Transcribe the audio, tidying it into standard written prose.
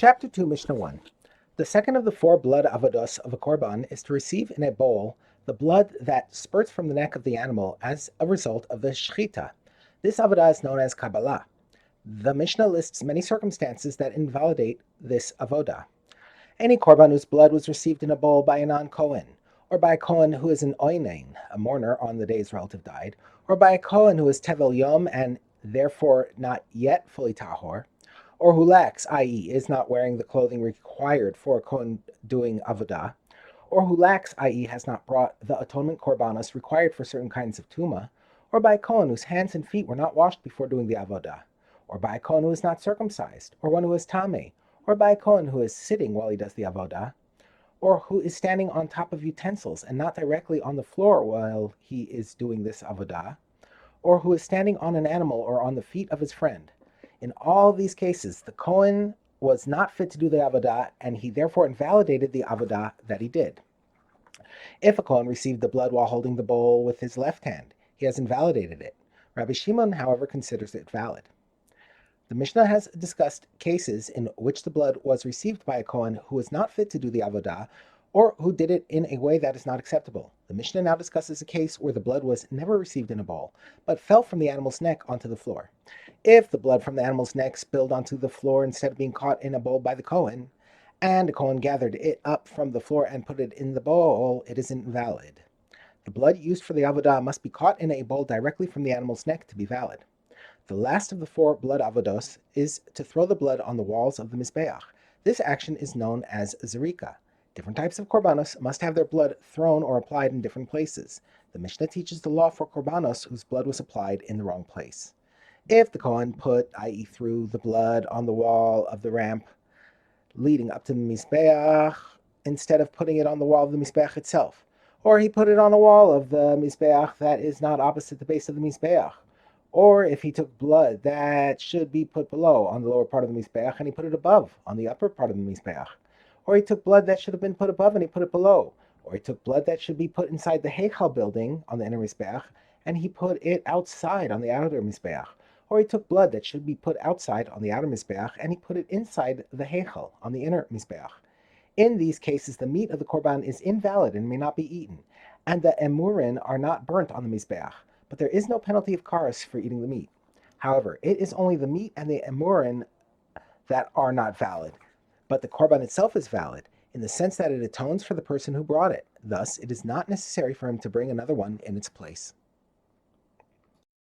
Chapter 2, Mishnah 1. The second of the four blood avodos of a korban is to receive in a bowl the blood that spurts from the neck of the animal as a result of the shechita. This avodah is known as Kabbalah. The Mishnah lists many circumstances that invalidate this avodah. Any korban whose blood was received in a bowl by a non-Kohen, or by a Kohen who is an oinein, a mourner on the day his relative died, or by a Kohen who is tevel yom and therefore not yet fully tahor, or who lacks, i.e., is not wearing the clothing required for a Kohen doing avodah, or who lacks, i.e., has not brought the atonement korbanos required for certain kinds of tuma, or by a Kohen whose hands and feet were not washed before doing the avodah, or by a Kohen who is not circumcised, or one who is tameh, or by a Kohen who is sitting while he does the avodah, or who is standing on top of utensils and not directly on the floor while he is doing this avodah, or who is standing on an animal or on the feet of his friend. In all these cases, the Kohen was not fit to do the avodah, and he therefore invalidated the avodah that he did. If a Kohen received the blood while holding the bowl with his left hand, he has invalidated it. Rabbi Shimon, however, considers it valid. The Mishnah has discussed cases in which the blood was received by a Kohen who was not fit to do the avodah, or who did it in a way that is not acceptable. The Mishnah now discusses a case where the blood was never received in a bowl, but fell from the animal's neck onto the floor. If the blood from the animal's neck spilled onto the floor instead of being caught in a bowl by the Kohen, and the Kohen gathered it up from the floor and put it in the bowl, it is invalid. The blood used for the avodah must be caught in a bowl directly from the animal's neck to be valid. The last of the four blood avodos is to throw the blood on the walls of the mizbeach. This action is known as zerika. Different types of korbanos must have their blood thrown or applied in different places. The Mishnah teaches the law for korbanos whose blood was applied in the wrong place. If the Kohen put, i.e., threw the blood on the wall of the ramp leading up to the mizbeach instead of putting it on the wall of the mizbeach itself, or he put it on the wall of the mizbeach that is not opposite the base of the mizbeach, or if he took blood that should be put below on the lower part of the mizbeach and he put it above on the upper part of the mizbeach, or he took blood that should have been put above and he put it below, or he took blood that should be put inside the heichal building on the inner mizbeach and he put it outside on the outer mizbeach, or he took blood that should be put outside on the outer mizbeach and he put it inside the heichal on the inner mizbeach. In these cases, the meat of the korban is invalid and may not be eaten, and the emurin are not burnt on the mizbeach, but there is no penalty of karas for eating the meat. However, it is only the meat and the emurin that are not valid, but the korban itself is valid in the sense that it atones for the person who brought it. Thus, it is not necessary for him to bring another one in its place.